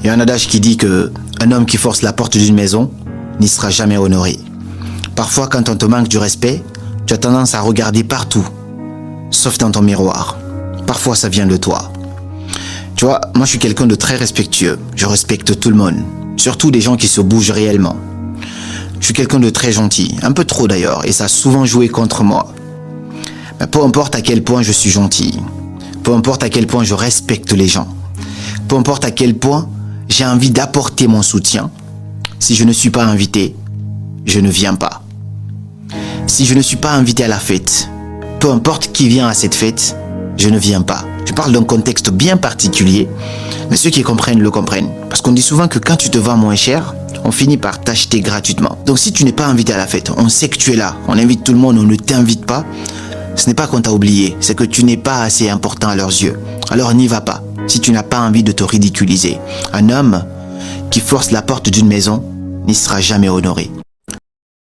Il y a un adage qui dit que un homme qui force la porte d'une maison n'y sera jamais honoré. Parfois, quand on te manque du respect, tu as tendance à regarder partout, sauf dans ton miroir. Parfois, ça vient de toi. Tu vois, moi, je suis quelqu'un de très respectueux. Je respecte tout le monde, surtout des gens qui se bougent réellement. Je suis quelqu'un de très gentil, un peu trop d'ailleurs, et ça a souvent joué contre moi. Mais peu importe à quel point je suis gentil, peu importe à quel point je respecte les gens, peu importe à quel point j'ai envie d'apporter mon soutien, si je ne suis pas invité, je ne viens pas. Si je ne suis pas invité à la fête, peu importe qui vient à cette fête, je ne viens pas. Je parle d'un contexte bien particulier, mais ceux qui comprennent le comprennent. Parce qu'on dit souvent que quand tu te vends moins cher, on finit par t'acheter gratuitement. Donc si tu n'es pas invité à la fête, on sait que tu es là, on invite tout le monde, on ne t'invite pas, ce n'est pas qu'on t'a oublié, c'est que tu n'es pas assez important à leurs yeux. Alors n'y va pas, si tu n'as pas envie de te ridiculiser. Un homme qui force la porte d'une maison n'y sera jamais honoré.